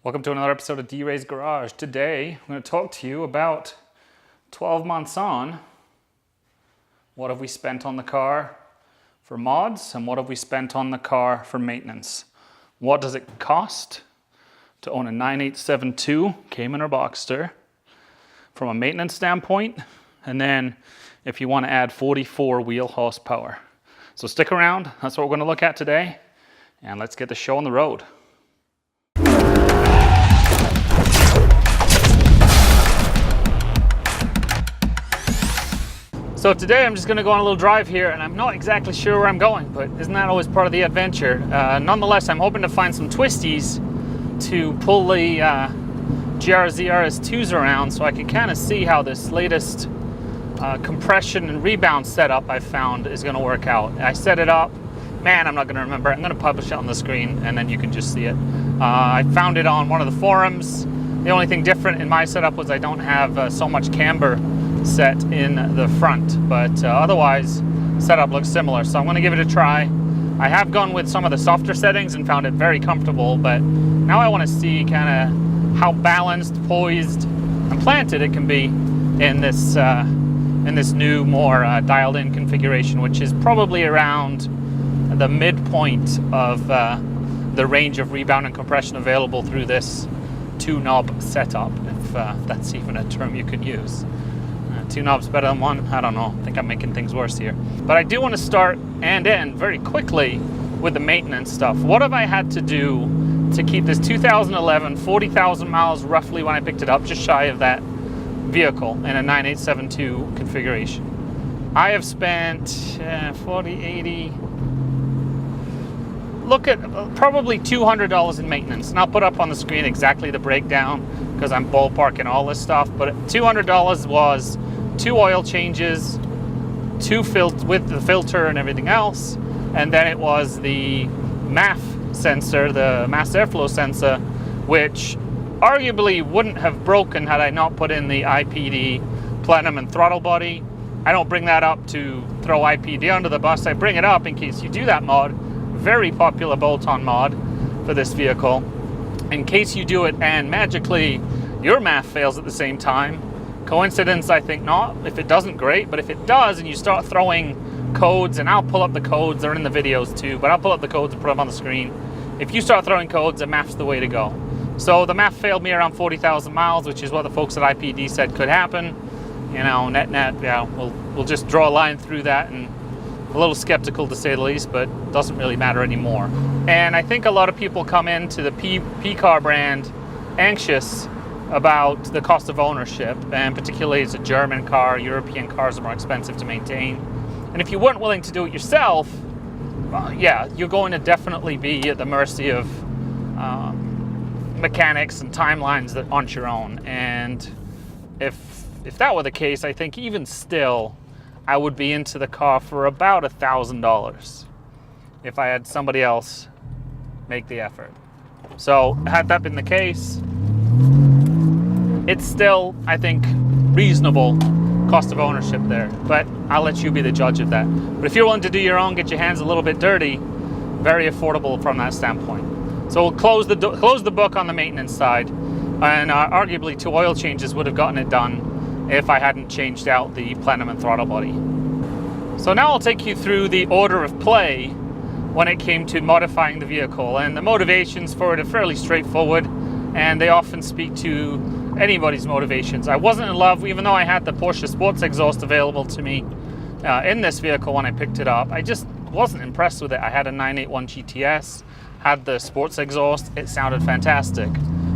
Welcome to another episode of Wray's Garage. Today, I'm going to talk to you about 12 months on. What have we spent on the car for mods and what have we spent on the car for maintenance? What does it cost to own a 9872 Cayman or Boxster from a maintenance standpoint? And then if you want to add 44 wheel horsepower. So stick around. That's what we're going to look at today. And let's get the show on the road. So today I'm just going to go on a little drive here, and I'm not exactly sure where I'm going, but isn't that always part of the adventure? Nonetheless, I'm hoping to find some twisties to pull the GRZ RS2s around so I can kind of see how this latest compression and rebound setup I found is going to work out. I set it up. Man, I'm not going to remember. I'm going to publish it on the screen, and then you can just see it. I found it on one of the forums. The only thing different in my setup was I don't have so much camber set in the front, but otherwise setup looks similar, so I'm going to give it a try. I have gone with some of the softer settings and found it very comfortable, but now I want to see kind of how balanced, poised, and planted it can be in this new, more dialed in configuration, which is probably around the midpoint of the range of rebound and compression available through this two knob setup, if that's even a term you could use. Two knobs better than one? I don't know. I think I'm making things worse here. But I do want to start and end very quickly with the maintenance stuff. What have I had to do to keep this 2011, 40,000 miles roughly when I picked it up, just shy of that vehicle in a 9872 configuration? I have spent 40, 80, look at probably $200 in maintenance. And I'll put up on the screen exactly the breakdown because I'm ballparking all this stuff. But $200 was 2 oil changes, with the filter and everything else, and then it was the MAF sensor, the mass airflow sensor, which arguably wouldn't have broken had I not put in the IPD plenum and throttle body. I don't bring that up to throw IPD under the bus. I bring it up in case you do that mod. Very popular bolt-on mod for this vehicle. In case you do it and magically your MAF fails at the same time. Coincidence? I think not. If it doesn't, great, but if it does and you start throwing codes, and I'll pull up the codes, they're in the videos too, but I'll pull up the codes and put them on the screen. If you start throwing codes, the MAF's the way to go. So the MAF failed me around 40,000 miles, which is what the folks at IPD said could happen. You know, net, yeah, we'll just draw a line through that, and a little skeptical to say the least, but doesn't really matter anymore. And I think a lot of people come into the P-Car brand anxious about the cost of ownership, and particularly it's a German car. European cars are more expensive to maintain, and if you weren't willing to do it yourself, yeah, you're going to definitely be at the mercy of mechanics and timelines that aren't your own. And if that were the case, I think even still I would be into the car for about $1,000 if I had somebody else make the effort. So had that been the case, it's still, I think, reasonable cost of ownership there, but I'll let you be the judge of that. But if you're willing to do your own, get your hands a little bit dirty, very affordable from that standpoint. So we'll close the book on the maintenance side, and arguably 2 oil changes would have gotten it done if I hadn't changed out the plenum and throttle body. So now I'll take you through the order of play when it came to modifying the vehicle, and the motivations for it are fairly straightforward, and they often speak to anybody's motivations. I wasn't in love, even though I had the Porsche sports exhaust available to me in this vehicle when I picked it up. I just wasn't impressed with it. I had a 981 GTS, had the sports exhaust, it sounded fantastic.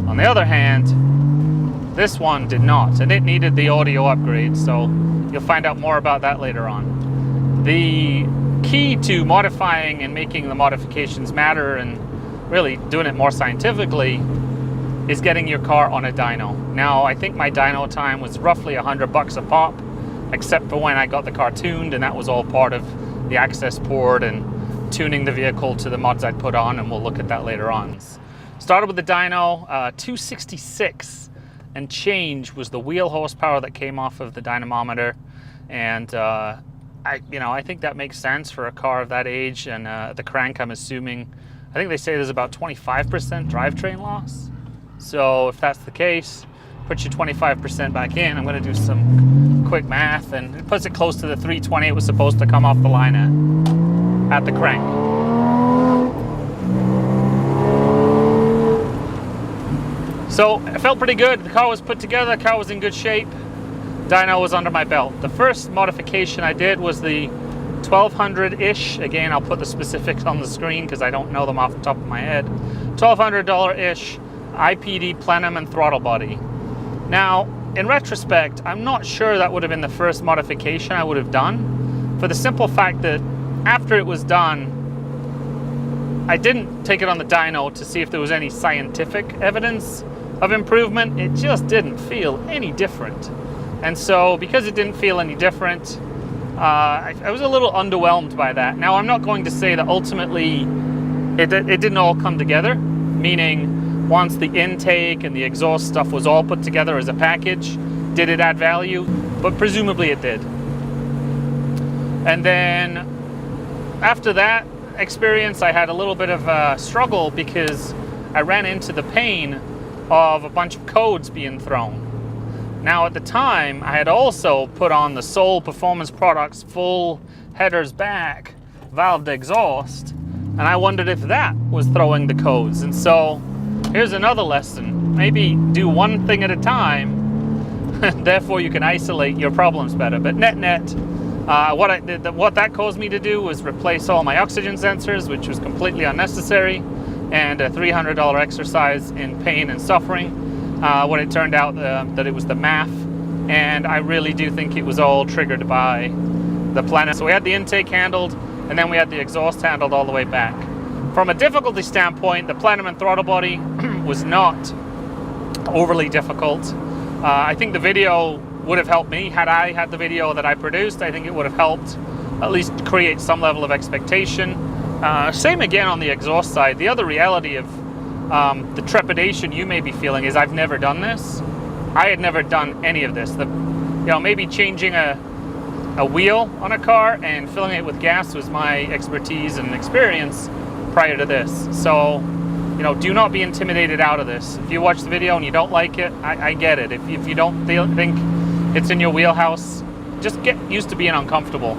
On the other hand, this one did not, and it needed the audio upgrade, so you'll find out more about that later on. The key to modifying and making the modifications matter, and really doing it more scientifically, is getting your car on a dyno. Now, I think my dyno time was roughly $100 a pop, except for when I got the car tuned, and that was all part of the access port and tuning the vehicle to the mods I'd put on, and we'll look at that later on. Started with the dyno, 266 and change was the wheel horsepower that came off of the dynamometer, and I think that makes sense for a car of that age, and the crank, I'm assuming, I think they say there's about 25% drivetrain loss. So if that's the case, put your 25% back in. I'm going to do some quick math, and it puts it close to the 320 it was supposed to come off the line at the crank. So it felt pretty good. The car was put together, the car was in good shape. Dyno was under my belt. The first modification I did was the 1200-ish. Again, I'll put the specifics on the screen because I don't know them off the top of my head. $1,200-ish IPD plenum and throttle body. Now, in retrospect, I'm not sure that would have been the first modification I would have done, for the simple fact that after it was done, I didn't take it on the dyno to see if there was any scientific evidence of improvement. It just didn't feel any different. And so, because it didn't feel any different, I was a little underwhelmed by that. Now, I'm not going to say that ultimately it didn't all come together, meaning once the intake and the exhaust stuff was all put together as a package, did it add value? But presumably it did. And then after that experience, I had a little bit of a struggle because I ran into the pain of a bunch of codes being thrown. Now at the time, I had also put on the Soul Performance Products full headers back valved exhaust, and I wondered if that was throwing the codes. And so here's another lesson. Maybe do one thing at a time, therefore you can isolate your problems better. But net, what that caused me to do was replace all my oxygen sensors, which was completely unnecessary, and a $300 exercise in pain and suffering. When it turned out that it was the math, and I really do think it was all triggered by the plenum. So we had the intake handled, and then we had the exhaust handled all the way back. From a difficulty standpoint, the plenum and throttle body was not overly difficult. I think the video would have helped me. Had I had the video that I produced, I think it would have helped at least create some level of expectation. Same again on the exhaust side. The other reality of the trepidation you may be feeling is I've never done this. I had never done any of this. Maybe changing a wheel on a car and filling it with gas was my expertise and experience prior to this. So, do not be intimidated out of this. If you watch the video and you don't like it, I get it. If you don't think it's in your wheelhouse, just get used to being uncomfortable.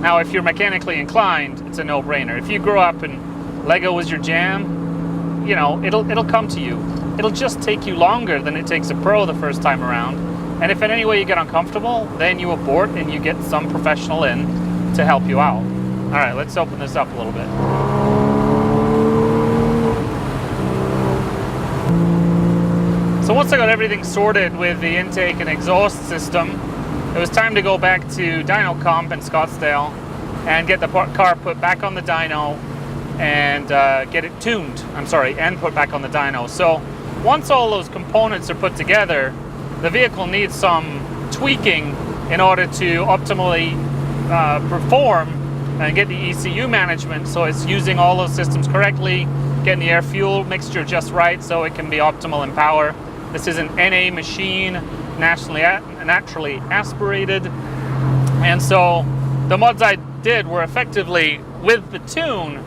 Now, if you're mechanically inclined, it's a no-brainer. If you grew up and Lego was your jam, it'll come to you. It'll just take you longer than it takes a pro the first time around. And if in any way you get uncomfortable, then you abort and you get some professional in to help you out. All right, let's open this up a little bit. So once I got everything sorted with the intake and exhaust system, it was time to go back to Dyno Comp in Scottsdale and get the car put back on the dyno and get it tuned, and put back on the dyno. So once all those components are put together, the vehicle needs some tweaking in order to optimally perform and get the ECU management, so it's using all those systems correctly, getting the air-fuel mixture just right so it can be optimal in power. This is an NA machine, naturally aspirated, and so the mods I did were effectively, with the tune,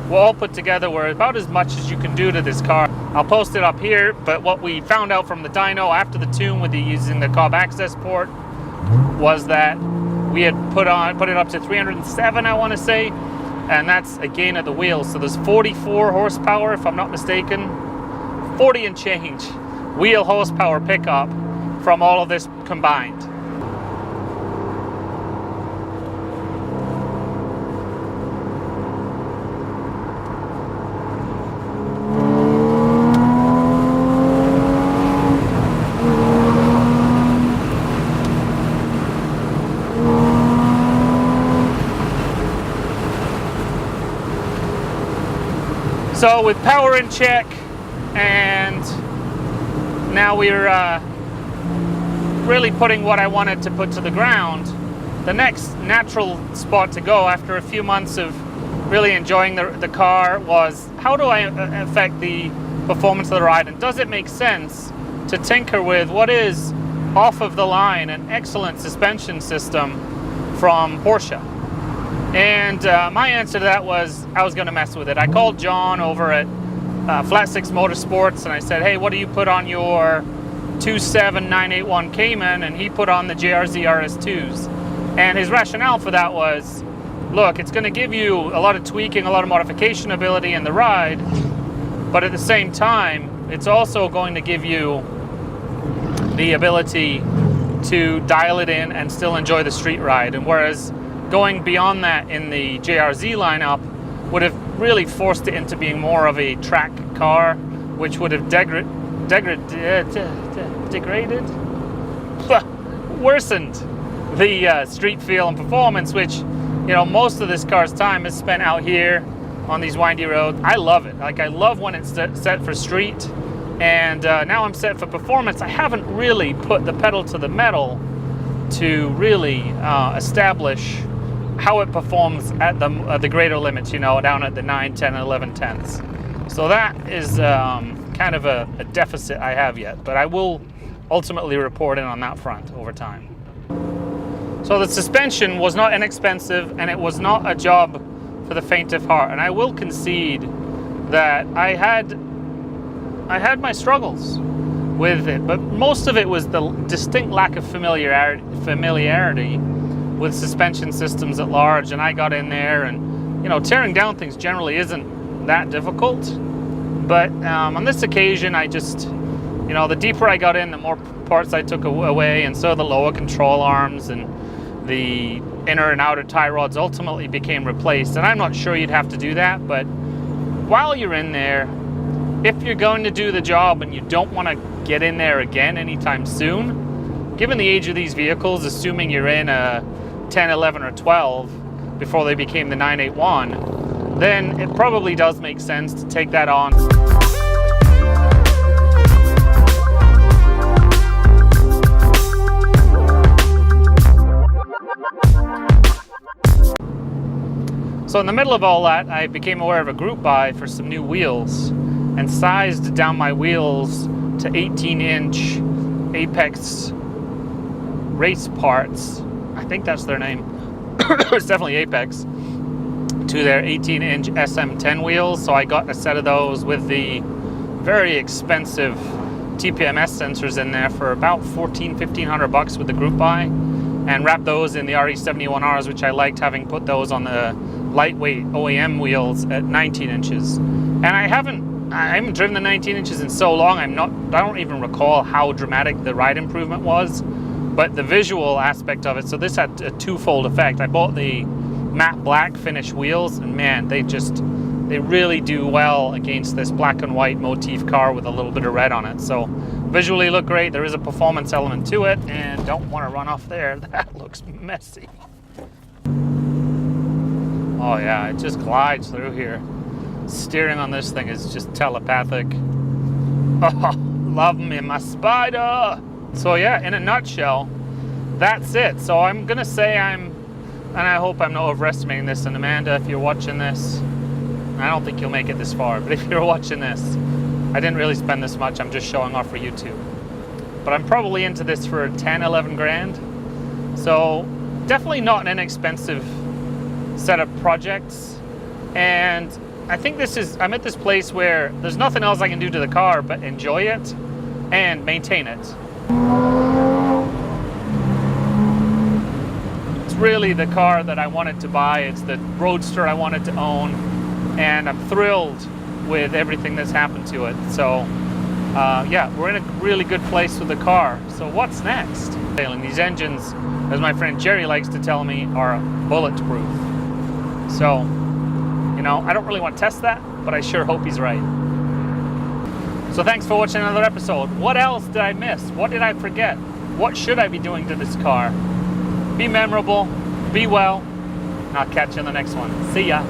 were all put together, were about as much as you can do to this car. I'll post it up here, but what we found out from the dyno after the tune with using the cob access port was that we had put it up to 307, I want to say, and that's a gain of the wheels. So there's 44 horsepower, if I'm not mistaken, 40 and change wheel horsepower pickup from all of this combined. So with power in check, and now we're really putting what I wanted to put to the ground, the next natural spot to go after a few months of really enjoying the car was, how do I affect the performance of the ride, and does it make sense to tinker with what is off of the line an excellent suspension system from Porsche? And my answer to that was I was going to mess with it. I called John over at Flat Six Motorsports, and I said, hey, what do you put on your 27981 Cayman? And he put on the JRZ RS2s. And his rationale for that was, look, it's going to give you a lot of tweaking, a lot of modification ability in the ride, but at the same time, it's also going to give you the ability to dial it in and still enjoy the street ride. And whereas going beyond that in the JRZ lineup would have really forced it into being more of a track car, which would have worsened the street feel and performance, which, you know, most of this car's time is spent out here on these windy roads. I love it. Like, I love when it's set for street, and now I'm set for performance. I haven't really put the pedal to the metal to really establish how it performs at the greater limits, you know, down at the 9, 10, and 11 tenths. So that is kind of a deficit I have yet, but I will ultimately report in on that front over time. So the suspension was not inexpensive, and it was not a job for the faint of heart. And I will concede that I had my struggles with it, but most of it was the distinct lack of familiarity with suspension systems at large. And I got in there, and, you know, tearing down things generally isn't that difficult. But on this occasion, I just, you know, the deeper I got in, the more parts I took away, and so the lower control arms and the inner and outer tie rods ultimately became replaced. And I'm not sure you'd have to do that, but while you're in there, if you're going to do the job and you don't want to get in there again anytime soon, given the age of these vehicles, assuming you're in a 10, 11, or 12 before they became the 981, then it probably does make sense to take that on. So in the middle of all that, I became aware of a group buy for some new wheels and sized down my wheels to 18-inch Apex race parts. I think that's their name. It's definitely Apex. To their 18-inch SM10 wheels. So I got a set of those with the very expensive TPMS sensors in there for about $1,500 with the group buy, and wrapped those in the RE71Rs, which I liked, having put those on the lightweight OEM wheels at 19 inches. And I haven't driven the 19 inches in so long, I don't even recall how dramatic the ride improvement was, but the visual aspect of it, so this had a twofold effect. I bought the matte black finish wheels, and man, they really do well against this black and white motif car with a little bit of red on it. So visually look great. There is a performance element to it, and don't want to run off there. That looks messy. Oh yeah, it just glides through here. Steering on this thing is just telepathic. Oh, love me my Spyder. So yeah, in a nutshell, that's it. So I'm gonna say and I hope I'm not overestimating this, and Amanda, if you're watching this, I don't think you'll make it this far, but if you're watching this, I didn't really spend this much. I'm just showing off for YouTube. But I'm probably into this for 10, 11 grand. So definitely not an inexpensive set of projects. And I think I'm at this place where there's nothing else I can do to the car but enjoy it and maintain it. It's really the car that I wanted to buy. It's the roadster I wanted to own, and I'm thrilled with everything that's happened to it. So yeah, we're in a really good place with the car. So what's next? These engines, as my friend Jerry likes to tell me, are bulletproof. So, you know, I don't really want to test that, but I sure hope he's right. So thanks for watching another episode. What else did I miss? What did I forget? What should I be doing to this car? Be memorable, be well, and I'll catch you in the next one. See ya.